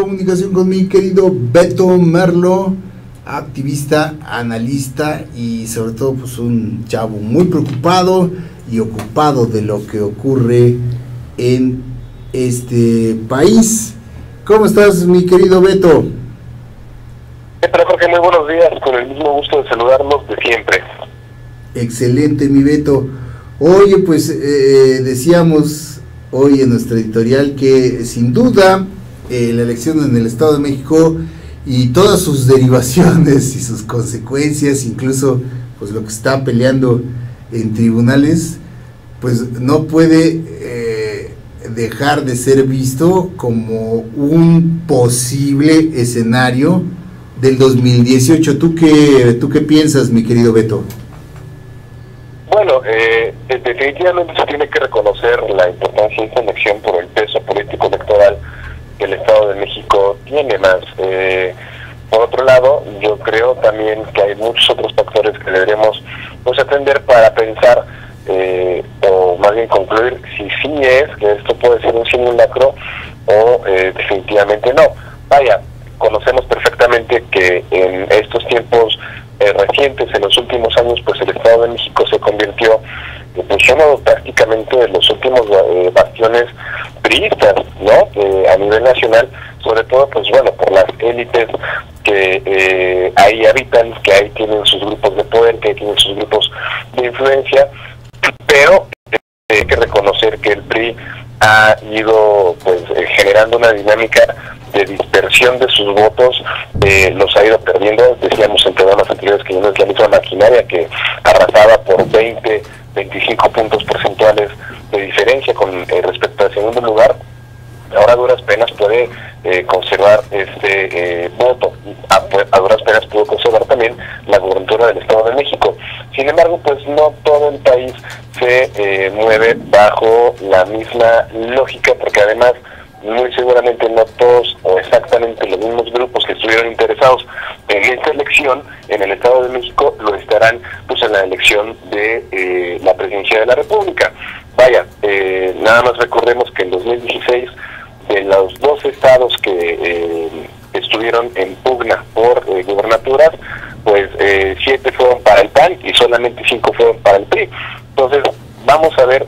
comunicación con mi querido Beto Merlo, activista, analista y sobre todo pues un chavo muy preocupado y ocupado de lo que ocurre en este país. ¿Cómo estás, mi querido Beto? Pero Jorge, muy buenos días, con el mismo gusto de saludarlos de siempre. Excelente, mi Beto. Oye, pues decíamos hoy en nuestra editorial que sin duda la elección en el Estado de México y todas sus derivaciones y sus consecuencias, incluso pues lo que está peleando en tribunales, pues no puede dejar de ser visto como un posible escenario del 2018. ¿Tú qué piensas, mi querido Beto? Bueno, definitivamente se tiene que reconocer la importancia de esta elección por el peso político electoral que el Estado de México tiene más. Por otro lado, yo creo también que hay muchos otros factores que deberemos pues atender para pensar o más bien concluir si sí es que esto puede ser un simulacro o definitivamente no. Vaya, conocemos perfectamente que en estos tiempos recientes, en los últimos años, pues el Estado de México se convirtió pues uno prácticamente de los últimos bastiones priistas, ¿no? A nivel nacional, sobre todo pues bueno, por las élites que ahí habitan, que ahí tienen sus grupos de poder, que ahí tienen sus grupos de influencia, pero hay que reconocer que el PRI ha ido pues generando una dinámica de dispersión de sus votos, los ha ido perdiendo. Decíamos en programas anteriores que no es la misma maquinaria que arrasaba por 25 puntos porcentuales de diferencia con respecto al segundo lugar. Ahora a duras penas puede conservar este voto, a duras penas pudo conservar también la gubernatura del Estado de México. Sin embargo, pues no todo el país se mueve bajo la misma lógica, porque además muy seguramente no todos o exactamente los mismos grupos que estuvieron interesados en esta elección en el Estado de México lo estarán pues en la elección de la presidencia de la República. Vaya, nada más recordemos que en 2016 de los 12 estados que estuvieron en pugna por gubernaturas, pues 7 fueron para el PAN y solamente 5 fueron para el PRI. Entonces vamos a ver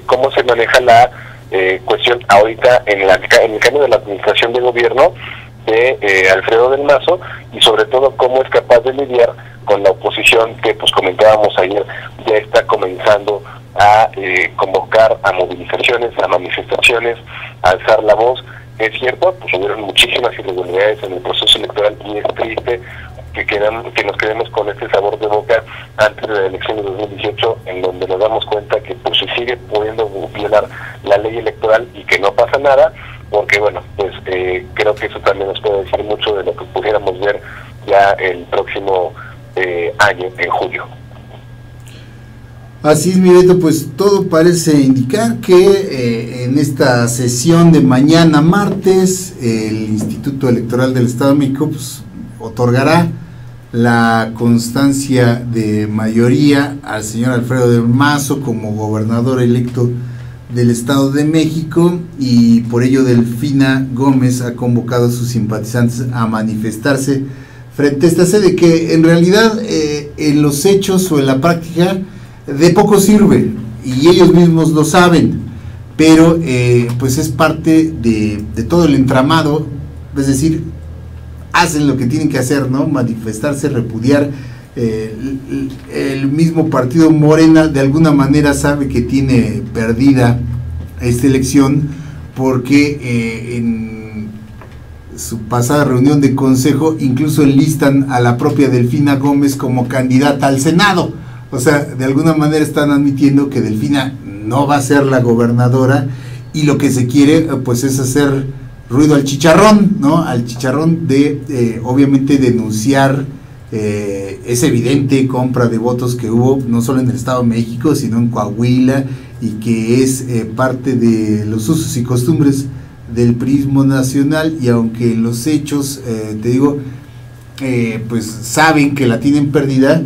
cómo se maneja la cuestión ahorita en el cambio de la administración de gobierno de Alfredo del Mazo, y sobre todo cómo es capaz de lidiar con la oposición que pues comentábamos ayer ya está comenzando a convocar a movilizaciones, a manifestaciones, a alzar la voz. Es cierto, pues hubieron muchísimas irregularidades en el proceso electoral y es triste que nos quedemos con este sabor de boca antes de la elección de 2018, en donde nos damos cuenta que pues se sigue pudiendo violar la ley electoral y que no pasa nada, porque bueno, pues creo que eso también nos puede decir mucho de lo que pudiéramos ver ya el próximo año, en julio. Así es, mi Beto, pues todo parece indicar que en esta sesión de mañana martes el Instituto Electoral del Estado de México pues otorgará la constancia de mayoría al señor Alfredo del Mazo como gobernador electo del Estado de México, y por ello Delfina Gómez ha convocado a sus simpatizantes a manifestarse frente a esta sede, que en realidad en los hechos o en la práctica de poco sirve y ellos mismos lo saben, pero pues es parte de todo el entramado, es decir, hacen lo que tienen que hacer, ¿no? Manifestarse, repudiar. El mismo partido Morena de alguna manera sabe que tiene perdida esta elección, porque en su pasada reunión de consejo incluso enlistan a la propia Delfina Gómez como candidata al Senado. O sea, de alguna manera están admitiendo que Delfina no va a ser la gobernadora, y lo que se quiere pues es hacer ruido al chicharrón, ¿no? Al chicharrón de obviamente denunciar esa evidente compra de votos que hubo no solo en el Estado de México sino en Coahuila, y que es parte de los usos y costumbres del priismo nacional. Y aunque en los hechos te digo pues saben que la tienen perdida,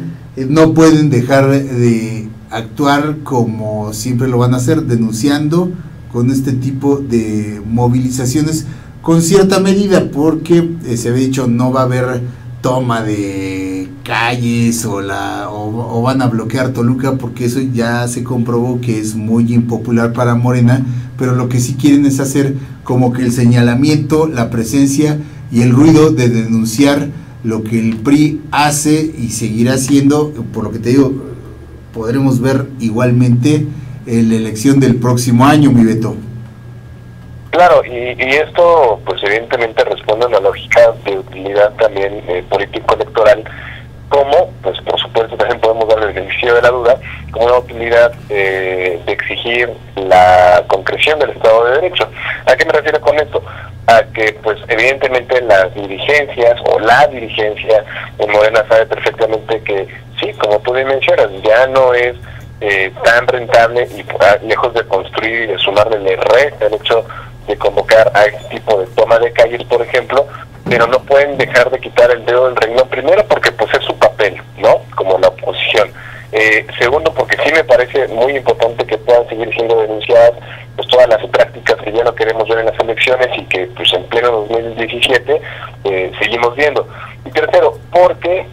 no pueden dejar de actuar como siempre lo van a hacer, denunciando con este tipo de movilizaciones, con cierta medida, porque se había dicho no va a haber toma de calles o van a bloquear Toluca, porque eso ya se comprobó que es muy impopular para Morena, pero lo que sí quieren es hacer como que el señalamiento, la presencia y el ruido de denunciar lo que el PRI hace y seguirá haciendo. Por lo que te digo, podremos ver igualmente en la elección del próximo año, mi Beto. Claro, y esto pues evidentemente responde a una lógica de utilidad también político-electoral, como pues por supuesto también podemos darle el beneficio de la duda, como una utilidad de exigir la concreción del Estado de Derecho. ¿A qué me refiero con esto? A que pues evidentemente las dirigencias o la dirigencia en Morena sabe perfectamente que sí, como tú bien mencionas, ya no es tan rentable y lejos de construir y de sumarle le resta el hecho de convocar a este tipo de toma de calles, por ejemplo, pero no pueden dejar de quitar el dedo del renglón, primero porque pues es su papel, ¿no? Como la oposición. Segundo, porque sí me parece muy importante que puedan seguir siendo denunciadas pues todas las prácticas que ya no queremos ver en las elecciones y que pues en pleno 2017 seguimos viendo. Y tercero, porque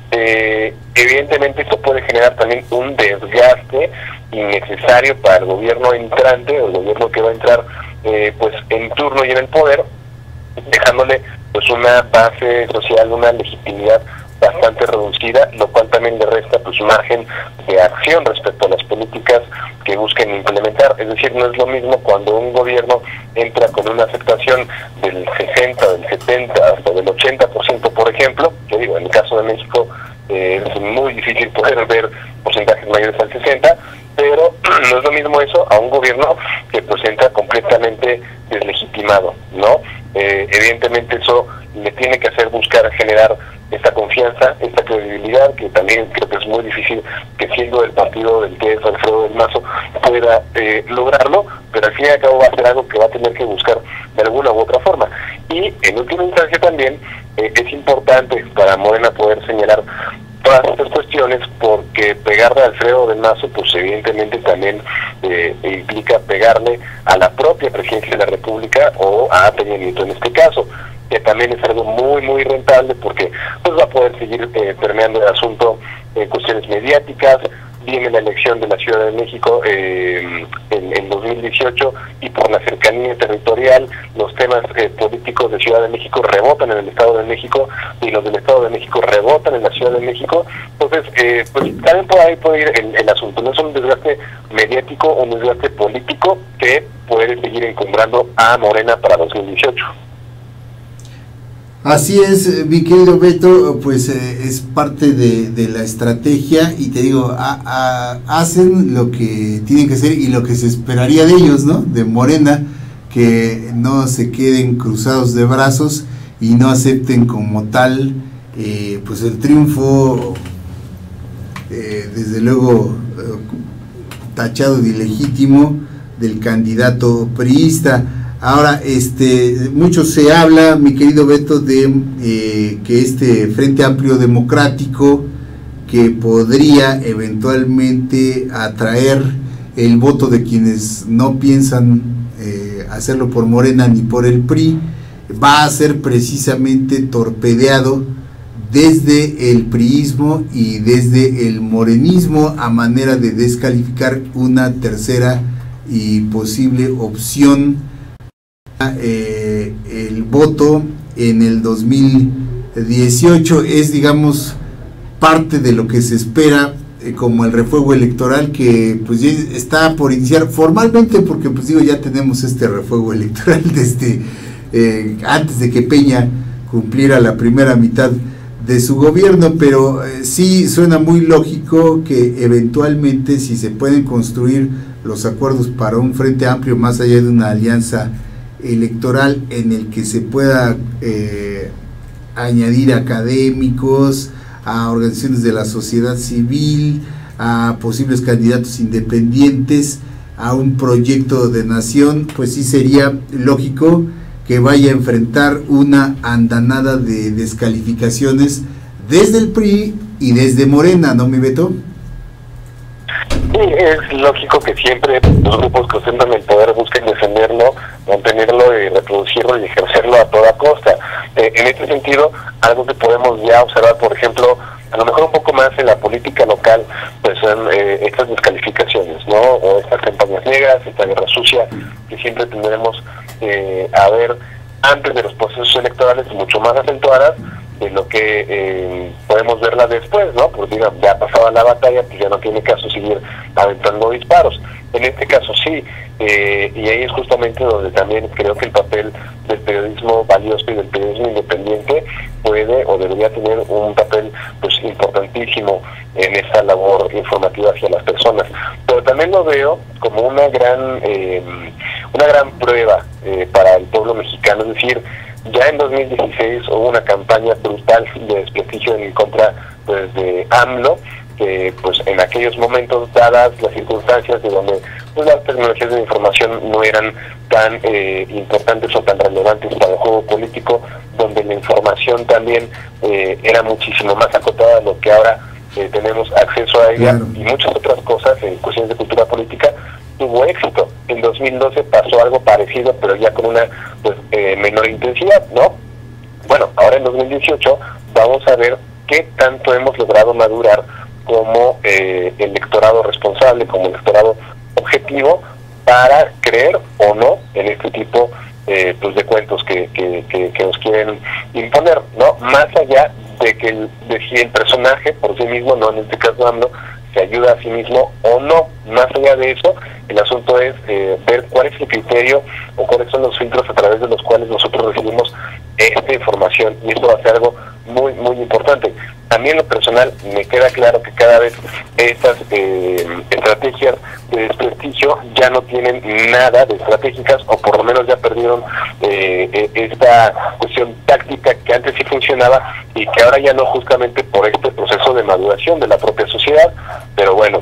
evidentemente esto puede generar también un desgaste innecesario para el gobierno entrante o el gobierno que va a entrar pues en turno y en el poder, dejándole pues una base social, una legitimidad bastante reducida, lo cual también le resta pues margen de acción respecto a las políticas que busquen implementar. Es decir, no es lo mismo cuando un gobierno entra con una aceptación del 60, del 70, hasta del 80%, por ejemplo, que digo, en el caso de México es muy difícil poder ver porcentajes mayores al 60%, pero no es lo mismo eso a un gobierno que pues entra completamente deslegitimado, ¿no? Evidentemente eso le tiene que hacer buscar generar esta confianza, esta credibilidad, que también creo que es muy difícil que siendo el partido del que es Alfredo del Mazo pueda lograrlo, pero al fin y al cabo va a ser algo que va a tener que buscar de alguna u otra forma. Y en última instancia también es importante para Morena poder señalar todas estas cuestiones, porque pegarle a Alfredo del Mazo pues evidentemente también implica pegarle a la propia presidencia de la República o a Peña Nieto en este caso, que también es algo muy muy rentable porque pues va a poder seguir permeando el asunto en cuestiones mediáticas. Viene la elección de la Ciudad de México en 2018 y por la cercanía territorial los temas políticos de Ciudad de México rebotan en el Estado de México y los del Estado de México rebotan en la Ciudad de México. Entonces pues también por ahí puede ir el asunto. No es un desgaste mediático o un desgaste político que puede seguir encumbrando a Morena para 2018. Así es, mi querido Beto, pues es parte de la estrategia y te digo, hacen lo que tienen que hacer y lo que se esperaría de ellos, ¿no? De Morena, que no se queden cruzados de brazos y no acepten como tal pues el triunfo, desde luego tachado de ilegítimo del candidato priista. Ahora, mucho se habla, mi querido Beto, de que este Frente Amplio Democrático, que podría eventualmente atraer el voto de quienes no piensan hacerlo por Morena ni por el PRI, va a ser precisamente torpedeado desde el priismo y desde el morenismo a manera de descalificar una tercera y posible opción. El voto en el 2018 es, digamos, parte de lo que se espera como el refuego electoral, que pues ya está por iniciar formalmente, porque pues digo, ya tenemos este refuego electoral desde antes de que Peña cumpliera la primera mitad de su gobierno, pero sí suena muy lógico que eventualmente, si se pueden construir los acuerdos para un frente amplio más allá de una alianza electoral en el que se pueda añadir académicos, a organizaciones de la sociedad civil, a posibles candidatos independientes, a un proyecto de nación, pues sí sería lógico que vaya a enfrentar una andanada de descalificaciones desde el PRI y desde Morena, ¿no, mi Beto? Sí, es lógico que siempre los grupos que ostentan el poder busquen defenderlo mantenerlo y reproducirlo y ejercerlo a toda costa. En este sentido, algo que podemos ya observar, por ejemplo, a lo mejor un poco más en la política local, pues son estas descalificaciones, ¿no? O estas campañas negras, esta guerra sucia que siempre tendremos a ver antes de los procesos electorales, mucho más acentuadas de lo que podemos verla después, ¿no? Porque digamos, ya pasaba la batalla, pues ya no tiene caso seguir aventando disparos. En este caso sí, y ahí es justamente donde también creo que el papel del periodismo valioso y del periodismo independiente puede o debería tener un papel pues importantísimo en esta labor informativa hacia las personas. Pero también lo veo como una gran prueba para el pueblo mexicano, es decir, ya en 2016 hubo una campaña brutal de desprestigio en contra pues de AMLO, que pues en aquellos momentos, dadas las circunstancias de donde pues las tecnologías de información no eran tan importantes o tan relevantes para el juego político, donde la información también era muchísimo más acotada de lo que ahora tenemos acceso a ella, claro, y muchas otras cosas en cuestiones de cultura política, tuvo éxito. En 2012 pasó algo parecido, pero ya con una pues menor intensidad, ¿no? Bueno, ahora en 2018 vamos a ver qué tanto hemos logrado madurar como electorado responsable, como electorado objetivo, para creer o no en este tipo pues de cuentos que nos quieren imponer, ¿no? Más allá de si el personaje por sí mismo, no en este caso AMLO, se ayuda a sí mismo o no. Más allá de eso, el asunto es ver cuál es el criterio o cuáles son los filtros a través de los cuales nosotros recibimos esta información, y esto va a ser algo muy, muy importante. A mí en lo personal me queda claro que cada vez estas estrategias de desprestigio ya no tienen nada de estratégicas, o por lo menos ya perdieron esta cuestión táctica que antes sí funcionaba y que ahora ya no, justamente por este proceso de maduración de la propia sociedad. Pero bueno,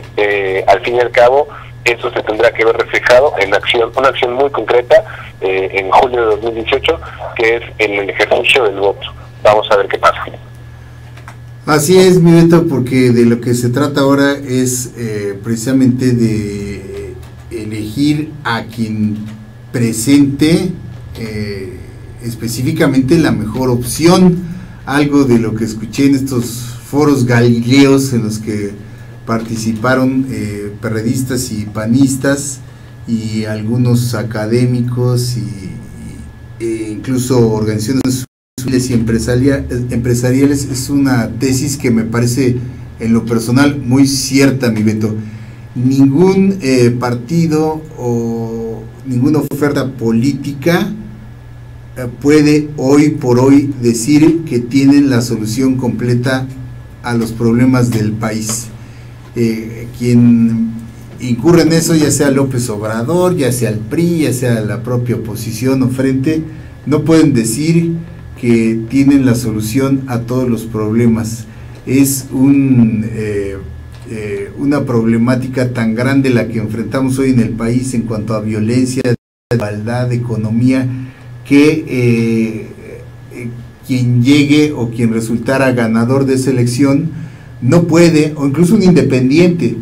al fin y al cabo eso se tendrá que ver reflejado en acción, una acción muy concreta en julio de 2018, que es en el ejercicio del voto. Vamos a ver qué pasa. Así es, mi Beto, porque de lo que se trata ahora es precisamente de elegir a quien presente específicamente la mejor opción. Algo de lo que escuché en estos foros galileos en los que participaron perredistas y panistas y algunos académicos e incluso organizaciones y empresariales, es una tesis que me parece en lo personal muy cierta, mi Beto. Ningún partido o ninguna oferta política puede hoy por hoy decir que tienen la solución completa a los problemas del país. Quien incurre en eso, ya sea López Obrador, ya sea el PRI, ya sea la propia oposición o frente, no pueden decir que tienen la solución a todos los problemas. Es una problemática tan grande la que enfrentamos hoy en el país en cuanto a violencia, igualdad, economía, que quien llegue o quien resultara ganador de esa elección no puede, o incluso un independiente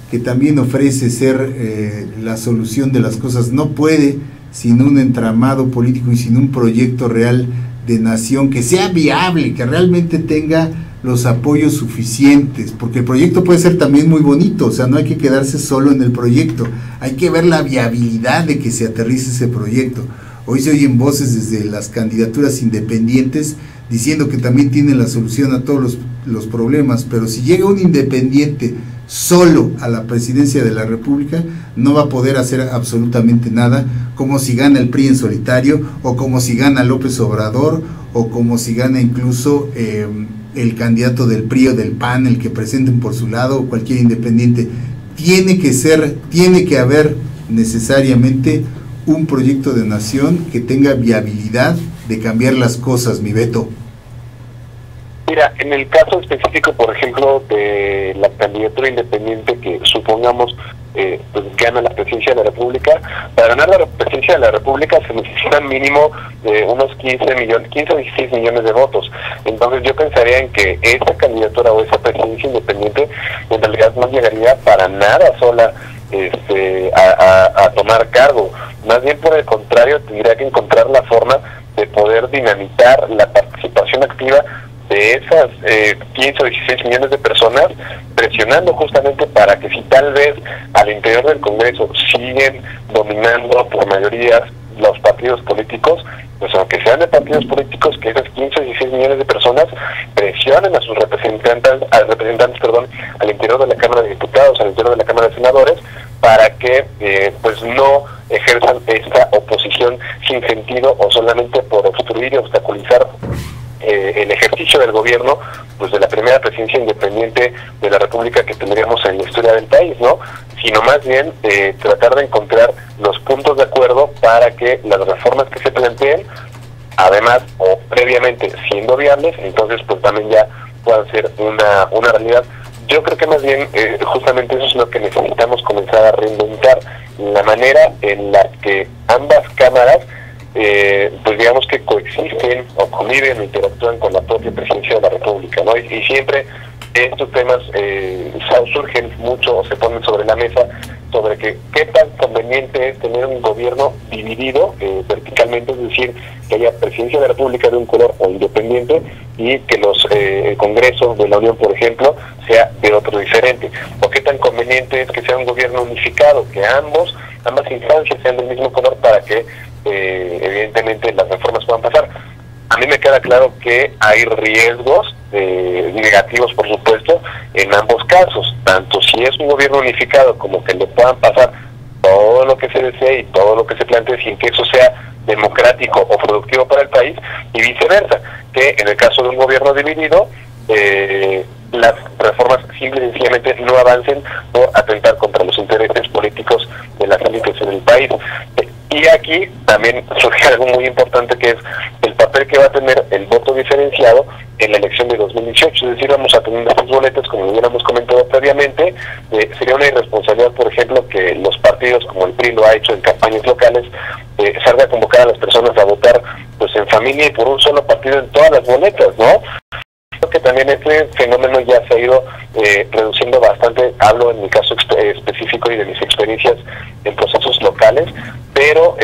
que también ofrece ser la solución de las cosas, no puede sin un entramado político y sin un proyecto real de nación que sea viable, que realmente tenga los apoyos suficientes, porque el proyecto puede ser también muy bonito, o sea, no hay que quedarse solo en el proyecto, hay que ver la viabilidad de que se aterrice ese proyecto. Hoy se oyen voces desde las candidaturas independientes diciendo que también tienen la solución a todos los problemas, pero si llega un independiente solo a la presidencia de la República, no va a poder hacer absolutamente nada, como si gana el PRI en solitario, o como si gana López Obrador, o como si gana incluso el candidato del PRI o del PAN, el que presenten por su lado, o cualquier independiente. Tiene que haber necesariamente un proyecto de nación que tenga viabilidad de cambiar las cosas, mi Beto. Mira, en el caso específico, por ejemplo, de la candidatura independiente que supongamos pues gana la presidencia de la República, para ganar la presidencia de la República se necesitan mínimo unos 15 o 16 millones de votos. Entonces yo pensaría en que esta candidatura o esa presidencia independiente en realidad no llegaría para nada sola a tomar cargo. Más bien por el contrario, tendría que encontrar la forma de poder dinamitar la participación activa de esas 15 o 16 millones de personas, presionando justamente para que si tal vez al interior del Congreso siguen dominando por mayorías los partidos políticos, pues aunque sean de partidos políticos, que esas 15 o 16 millones de personas presionen a sus representantes, al interior de la Cámara de Diputados, al interior de la Cámara de Senadores, para que pues no ejerzan esta oposición sin sentido o solamente por obstruir y obstaculizar el ejercicio del gobierno, pues de la primera presidencia independiente de la República que tendríamos en la historia del país, ¿no? Sino más bien tratar de encontrar los puntos de acuerdo para que las reformas que se planteen, además o previamente siendo viables, entonces pues también ya puedan ser una realidad. Yo creo que más bien justamente eso es lo que necesitamos comenzar a reinventar, la manera en la que ambas cámaras pues digamos que coexisten o conviven o interactúan con la propia presidencia de la República, ¿no? Y siempre estos temas surgen mucho o se ponen sobre la mesa sobre que qué tan conveniente es tener un gobierno dividido verticalmente, es decir, que haya presidencia de la República de un color o independiente y que los congresos de la Unión, por ejemplo, sea de otro diferente, o qué tan conveniente es que sea un gobierno unificado, que ambas instancias sean del mismo color para que evidentemente las reformas puedan pasar. A mí me queda claro que hay riesgos negativos, por supuesto, en ambos casos, tanto si es un gobierno unificado como que le puedan pasar todo lo que se desee y todo lo que se plantee sin que eso sea democrático o productivo para el país, y viceversa, que en el caso de un gobierno dividido las reformas simple y sencillamente no avancen por atentar contra los intereses políticos de las élites en el país. Y aquí también surge algo muy importante, que es el papel que va a tener el voto diferenciado en la elección de 2018. Es decir, vamos a tener estas boletas, como hubiéramos comentado previamente. Sería una irresponsabilidad, por ejemplo, que los partidos, como el PRI lo ha hecho en campañas locales, salga a convocar a las personas a votar pues en familia y por un solo partido en todas las boletas, ¿no? Creo que también este fenómeno ya se ha ido reduciendo bastante. Hablo en mi caso específico y de mis experiencias en procesos locales, pero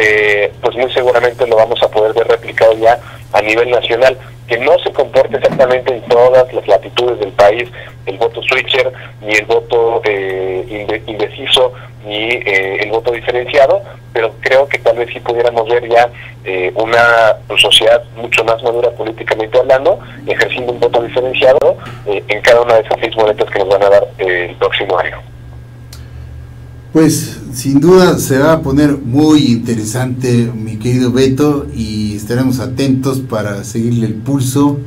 pues muy seguramente lo vamos a poder ver replicado ya a nivel nacional, que no se comporte exactamente en todas las latitudes del país el voto switcher, ni el voto indeciso, ni el voto diferenciado, pero creo que tal vez sí pudiéramos ver ya una sociedad mucho más madura políticamente hablando, ejerciendo un voto diferenciado en cada una de esas 6 boletas que nos van a dar el próximo año. Pues sin duda se va a poner muy interesante, mi querido Beto, y estaremos atentos para seguirle el pulso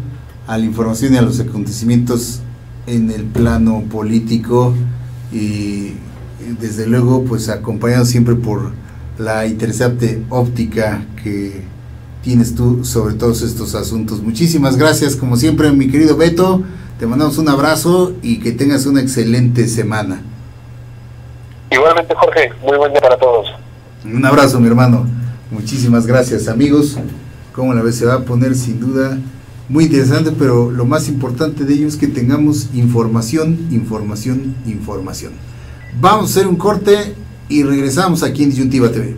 a la información y a los acontecimientos en el plano político, y desde luego pues acompañado siempre por la interesante óptica que tienes tú sobre todos estos asuntos. Muchísimas gracias como siempre, mi querido Beto, te mandamos un abrazo y que tengas una excelente semana. Igualmente, Jorge, muy buen día para todos. Un abrazo, mi hermano. Muchísimas gracias, amigos. Como la vez se va a poner sin duda muy interesante, pero lo más importante de ello es que tengamos información. Vamos a hacer un corte y regresamos aquí en Disyuntiva TV.